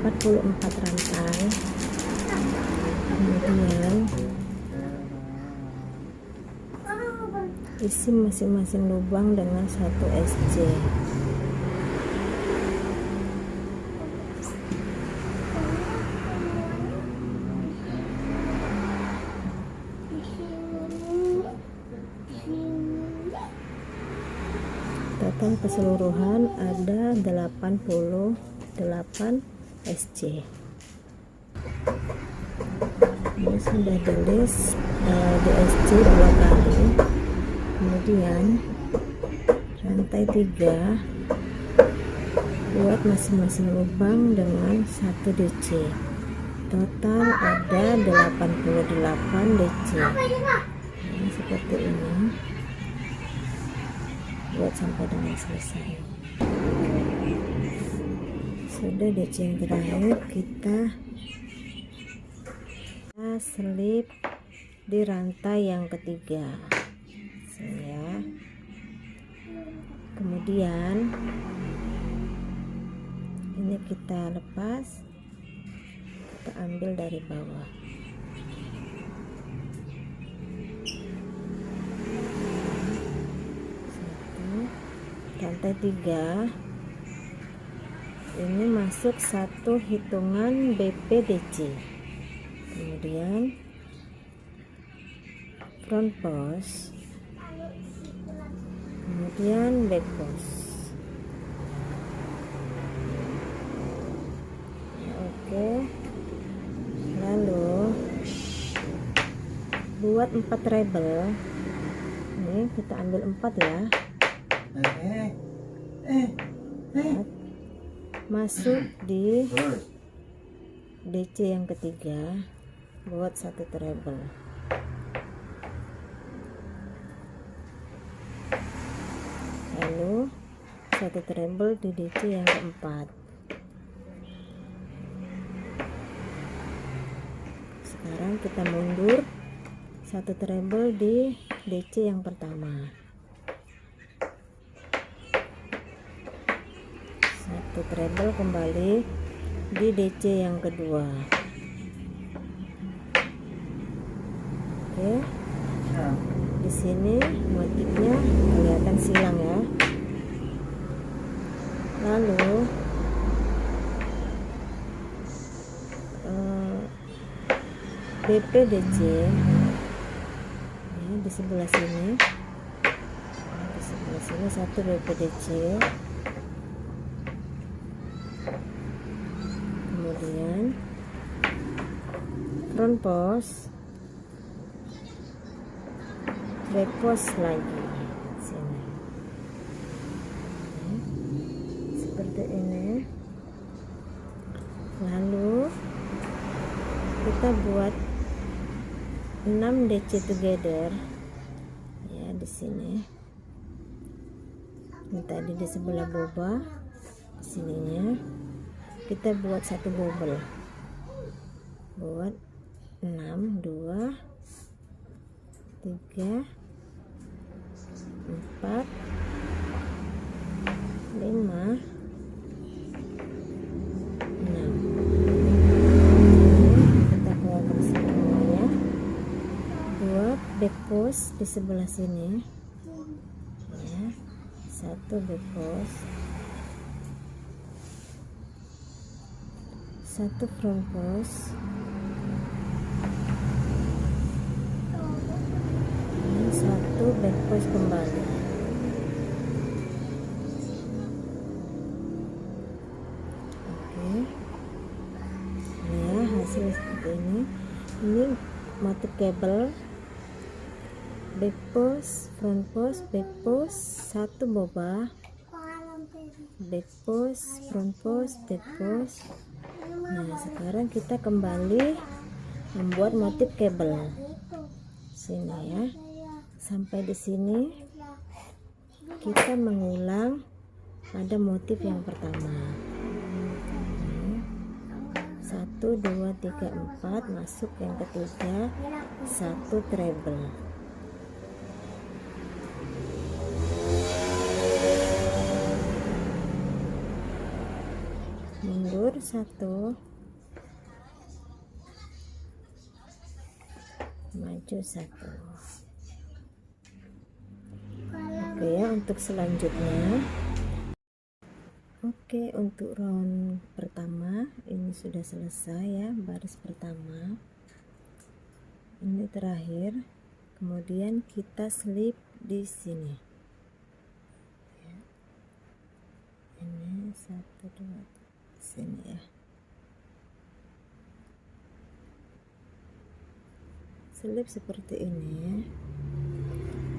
44 rantai, kemudian isi masing-masing lubang dengan 1 SC. Total keseluruhan ada 88 SC. Ini sudah tulis di SC 2 kali, kemudian rantai 3 buat masing-masing lubang dengan 1 DC. Total ada 88 DC. Nah, seperti ini, buat sampai dengan selesai. Sudah DC yang terakhir, kita selip di rantai yang ketiga, ya. Kemudian ini kita lepas, kita ambil dari bawah. Rantai 3 ini masuk 1 hitungan BPDC, kemudian front post, kemudian back post. Oke, lalu buat 4 rebel. Ini kita ambil 4 ya. Masuk di DC yang ketiga, buat 1 treble. Lalu 1 treble di DC yang keempat. Sekarang kita mundur 1 treble di DC yang pertama, 1 treble kembali di DC yang kedua. Oke, di sini motifnya kelihatan silang ya. Lalu BPDC ya, di sebelah sini, di sebelah sini 1 BPDC. Kemudian front post, back post lagi sini. Seperti ini. Lalu kita buat 6 DC together ya di sini. Ini tadi di sebelah boba, sininya kita buat 1 bobel, buat 6, 2, 3, 4, 5, 6. Kita keluarkan semuanya. Buat back post di sebelah sini ya, 1 back post, 1 front post, ini 1 back post kembali. Oke, ini ya hasil seperti ini. Ini motif kabel, back post, front post, back post, 1 boba, back post, front post, back post. Nah, sekarang kita kembali membuat motif kabel sini ya. Sampai di sini kita mengulang pada motif yang pertama. 1, 2, 3, 4 masuk yang ketiga, 1 treble. mundur 1, maju 1. Oke ya, untuk selanjutnya. Oke, untuk round pertama ini sudah selesai ya, baris pertama. Ini terakhir. Kemudian kita slip di sini. Ya. Ini 1 2 sini ya. Slip seperti ini.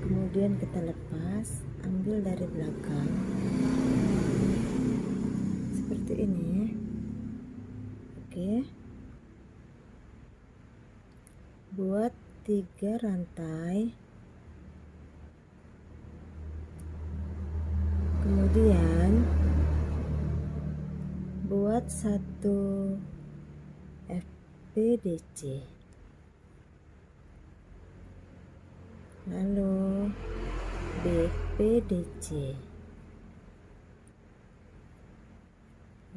Kemudian kita lepas, ambil dari belakang. Seperti ini. Oke. Buat 3 rantai. Kemudian buat 1 FPDC. Lalu BPDC.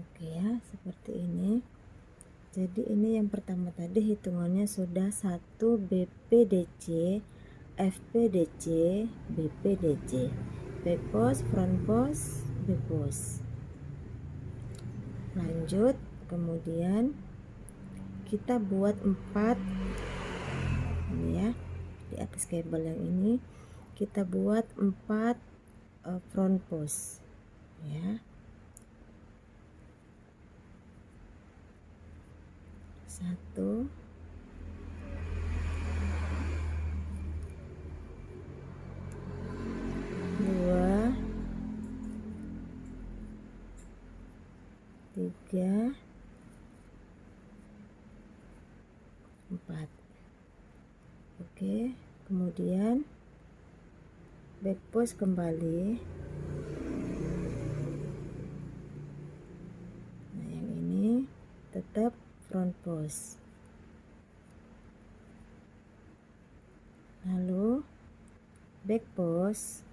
Oke ya, seperti ini. Jadi ini yang pertama tadi hitungannya sudah 1 BPDC, FPDC, BPDC. Back post, front post, back post. Lanjut, kemudian kita buat 4 ini ya. Di atas kabel yang ini kita buat 4 front post ya. 1 2 3 4. Oke, kemudian back post kembali. Nah, yang ini tetap front post. Lalu back post.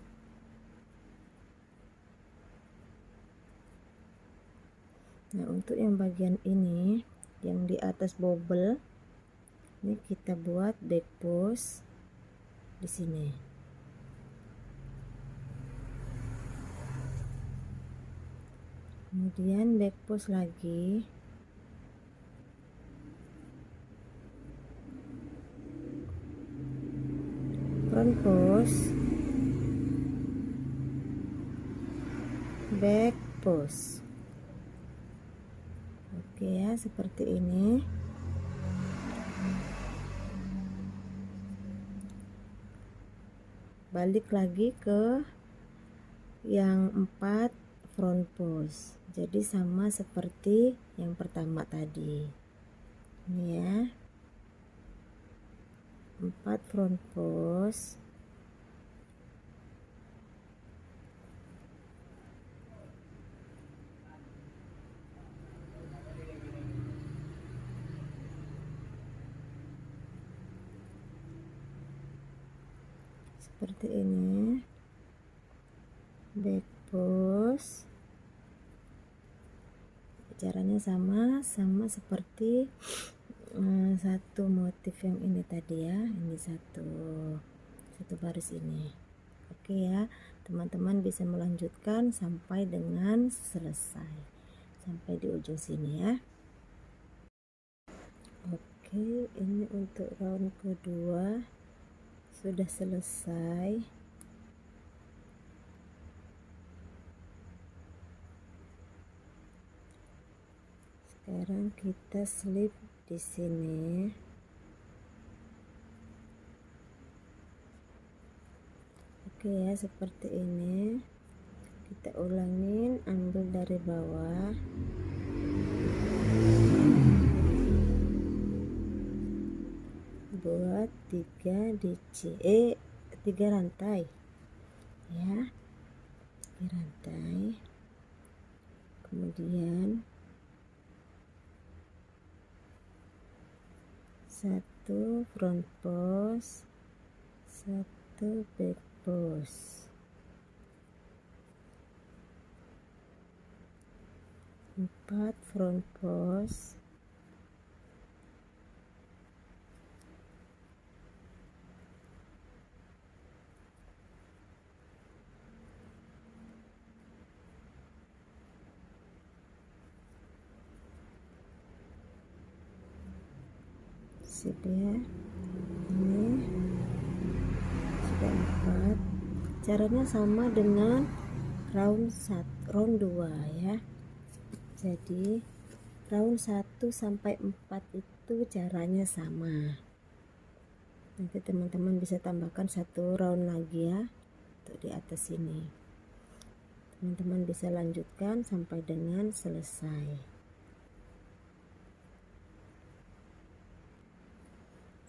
Nah, untuk yang bagian ini yang di atas bobel ini kita buat back post di sini. Kemudian back post lagi. Front post. Back post. Oke ya, seperti ini. Balik lagi ke yang 4 front post. Jadi sama seperti yang pertama tadi. Ini ya. 4 front post. Seperti ini. Back post. Caranya sama seperti satu motif yang ini tadi ya. Ini satu baris ini. Oke ya, teman-teman bisa melanjutkan sampai dengan selesai, sampai di ujung sini ya. Oke, ini untuk round kedua sudah selesai. Sekarang kita slip di sini. Oke ya, seperti ini. Kita ulangin, ambil dari bawah. Buat 3 DC, 3 rantai ya, 3 rantai. Kemudian 1 front post, 1 back post. 4 front post, sip ya. Ini sudah 4. Caranya sama dengan round 2 ya. Jadi round 1 sampai 4 itu caranya sama. Nanti teman-teman bisa tambahkan 1 round lagi ya untuk di atas sini. Teman-teman bisa lanjutkan sampai dengan selesai.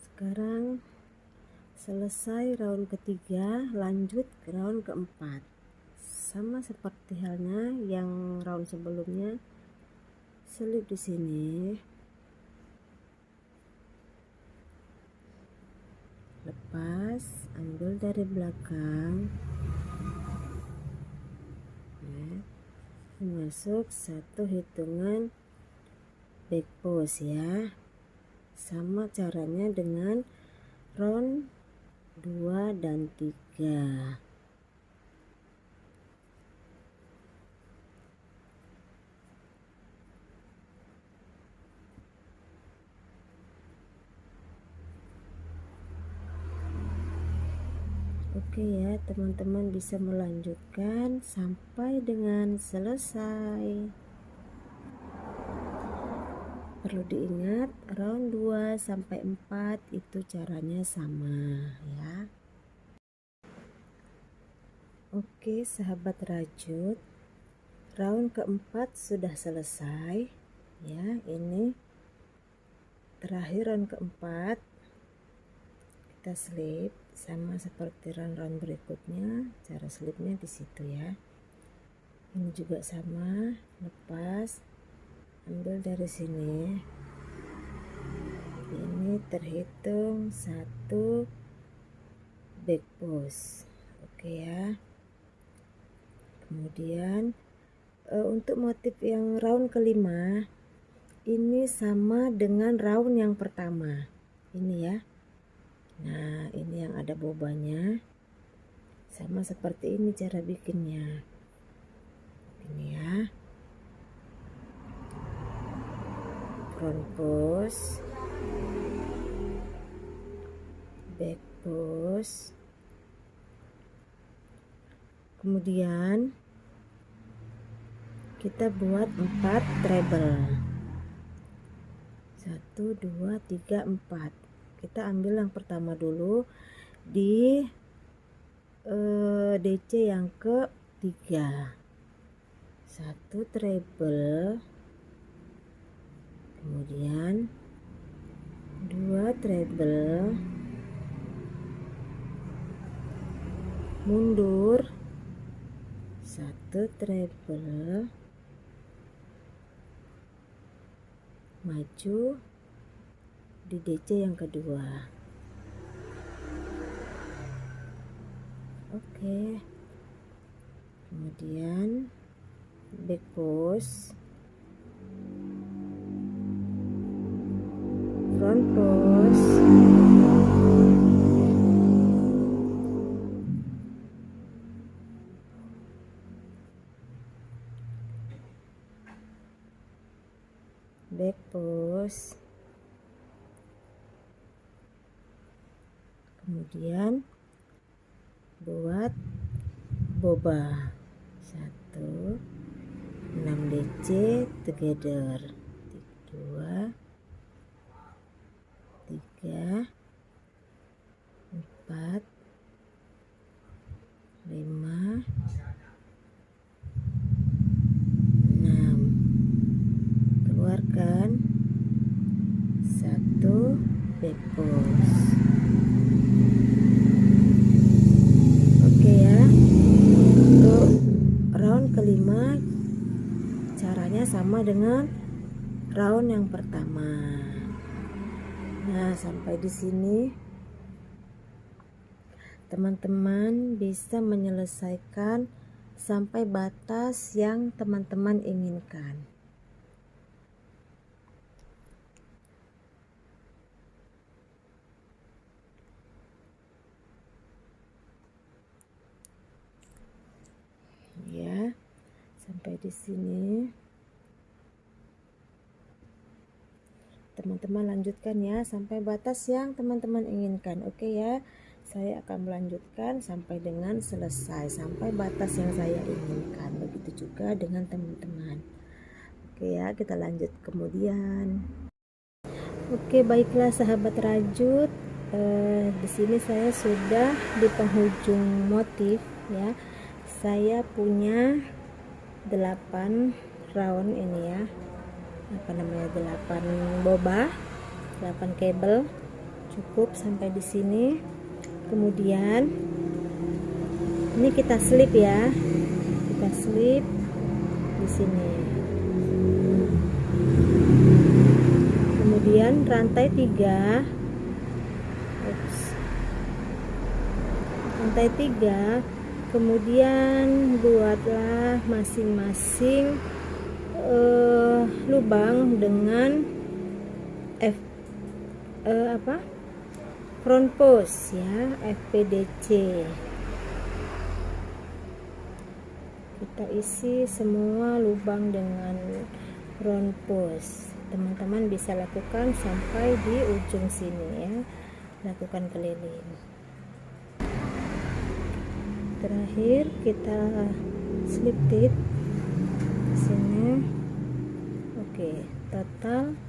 Sekarang selesai round ketiga, lanjut ke round keempat. Sama seperti halnya yang round sebelumnya, selip di sini, lepas, ambil dari belakang, masuk 1 hitungan back post ya. Sama caranya dengan round 2 dan 3. Oke ya, teman-teman bisa melanjutkan sampai dengan selesai. Perlu diingat, round 2 sampai 4 itu caranya sama ya. Oke sahabat rajut, round keempat sudah selesai ya. Ini terakhir round keempat. Kita slip sama seperti round-round berikutnya, cara slipnya di situ ya. Ini juga sama, lepas, ambil dari sini. Ini terhitung 1 back post. Oke ya. Kemudian untuk motif yang round kelima ini sama dengan round yang pertama. Ini ya. Nah, ini yang ada bobanya. Sama seperti ini cara bikinnya. Ini ya. Front post, back post. Kemudian kita buat 4 treble. 1 2 3 4. Kita ambil yang pertama dulu di DC yang ketiga. 1 treble, kemudian 2 treble, mundur, 1 treble, maju di DC yang kedua. Oke. Kemudian back post, front post, back post, kemudian buat boba 1 6 DC together, 2 3 4 5 6, keluarkan 1 back post. Oke ya, untuk round kelima caranya sama dengan round yang pertama. Nah, sampai di sini teman-teman bisa menyelesaikan sampai batas yang teman-teman inginkan. sampai di sini. Teman-teman lanjutkan ya sampai batas yang teman-teman inginkan. Oke ya, saya akan melanjutkan sampai dengan selesai, sampai batas yang saya inginkan. Begitu juga dengan teman-teman. Oke ya, kita lanjut kemudian. Oke, baiklah sahabat rajut, di sini saya sudah di penghujung motif ya. Saya punya 8 round ini ya, 8 boba, 8 kabel, cukup sampai di sini. Kemudian ini kita slip ya, kita slip di sini. Kemudian rantai 3, rantai 3, kemudian buatlah masing-masing lubang dengan front post ya, FPDC. Kita isi semua lubang dengan front post. Teman-teman bisa lakukan sampai di ujung sini ya, lakukan keliling. Terakhir kita slip tit di sini. Oke, total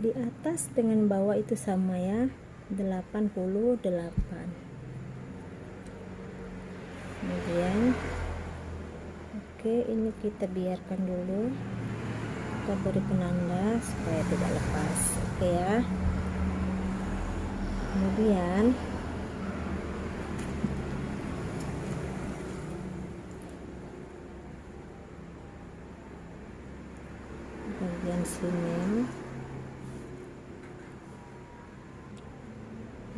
di atas dengan bawah itu sama ya, 88. Kemudian oke, ini kita biarkan dulu, kita beri penanda supaya tidak lepas. Oke ya, kemudian bagian sini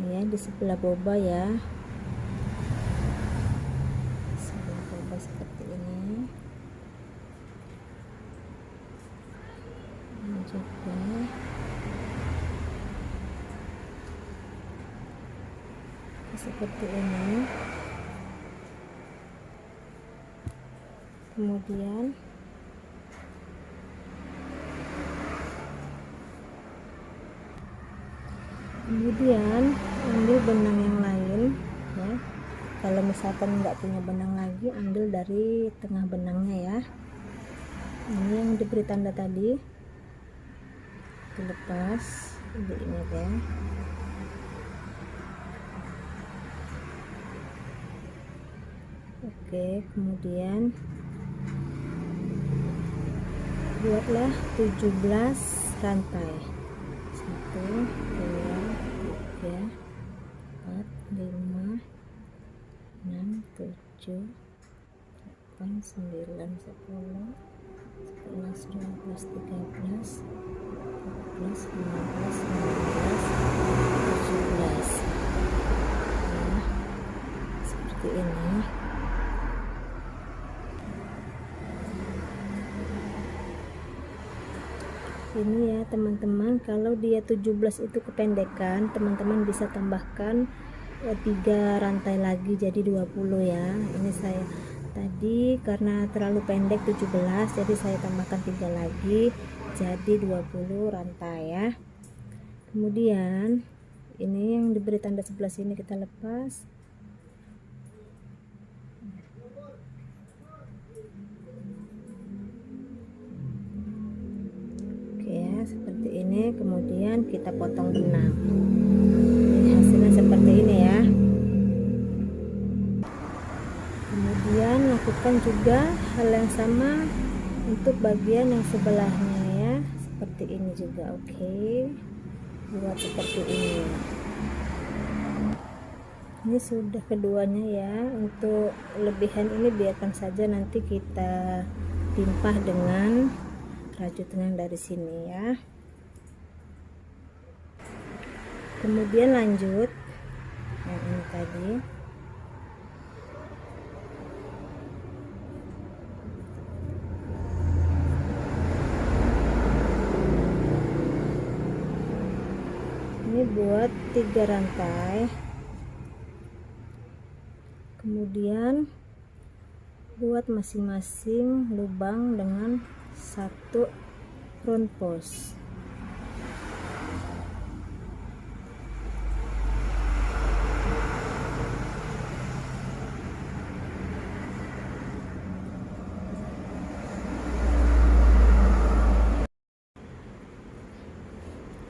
ya, di sebelah boba ya, sebelah boba seperti ini. Ini juga seperti ini. Kemudian ambil benang yang lain ya. Kalau misalkan nggak punya benang lagi, ambil dari tengah benangnya ya. Ini yang diberi tanda tadi, dilepas ini ya. Oke, kemudian buatlah 17 rantai. 1, 2, 3, 4, 5, 6, 7, 8, 9, 10, 11, 12, 13, 14, 15, 16, 17 ya, seperti ini. Ini ya teman-teman, kalau dia 17 itu kependekan, teman-teman bisa tambahkan 3 rantai lagi jadi 20 ya. Ini saya tadi karena terlalu pendek 17, jadi saya tambahkan 3 lagi jadi 20 rantai ya. Kemudian ini yang diberi tanda sebelah sini kita lepas. Seperti ini, kemudian kita potong benang. Ini hasilnya seperti ini ya. Kemudian lakukan juga hal yang sama untuk bagian yang sebelahnya ya, seperti ini juga. Oke, buat seperti ini. Ini sudah keduanya ya. Untuk lebihan ini biarkan saja, nanti kita timpah dengan rajut tenang dari sini ya. Kemudian lanjut yang ini tadi, ini buat 3 rantai. Kemudian buat masing-masing lubang dengan satu front post.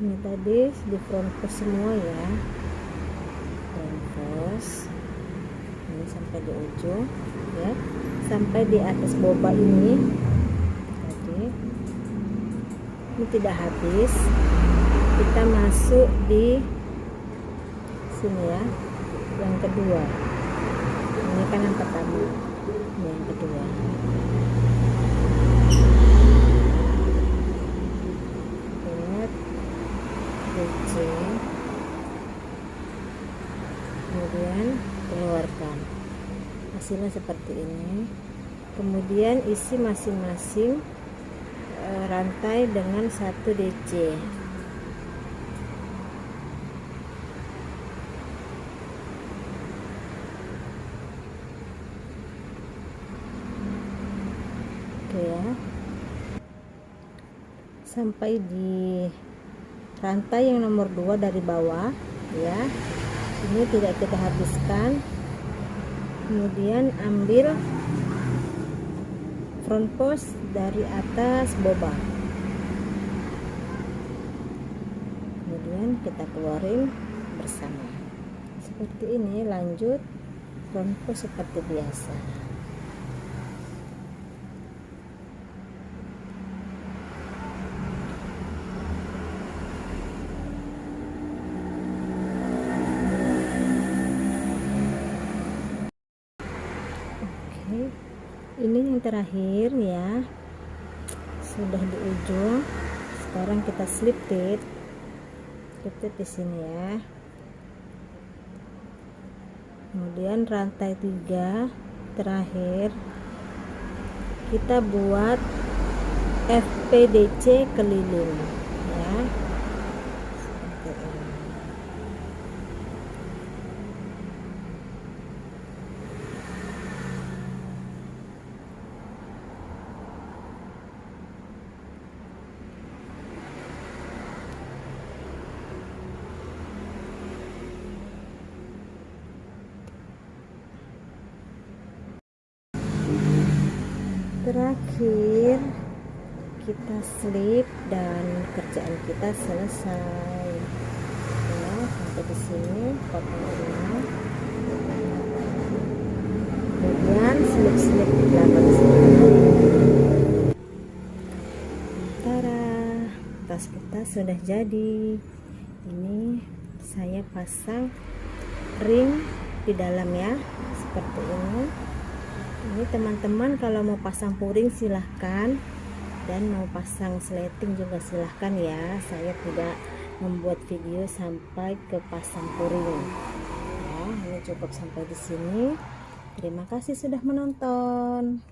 Ini tadi di front post semua ya, front post ini sampai di ujung ya, sampai di atas boba ini tadi. Ini tidak habis, kita masuk di sini ya, yang kedua. Ini kan yang pertama, ini yang kedua. Kemudian keluarkan, hasilnya seperti ini. Kemudian isi masing-masing rantai dengan 1 DC. Oke ya, sampai di rantai yang nomor 2 dari bawah ya, ini tidak kita habiskan. Kemudian ambil front post dari atas boba, kemudian kita keluarin bersama seperti ini. Lanjut front post seperti biasa. Ini yang terakhir ya, sudah di ujung. Sekarang kita slip it di sini ya. Kemudian rantai 3 terakhir kita buat FPDC keliling ya. Terakhir kita slip dan kerjaan kita selesai ya. Sampai di sini potongannya, kemudian slip di belakang sini. Tara, tas kita sudah jadi. Ini saya pasang ring di dalam ya, seperti ini. Ini teman-teman kalau mau pasang puring silahkan, dan mau pasang sleting juga silahkan ya. Saya tidak membuat video sampai ke pasang puring ya. Ini cukup sampai di sini. Terima kasih sudah menonton.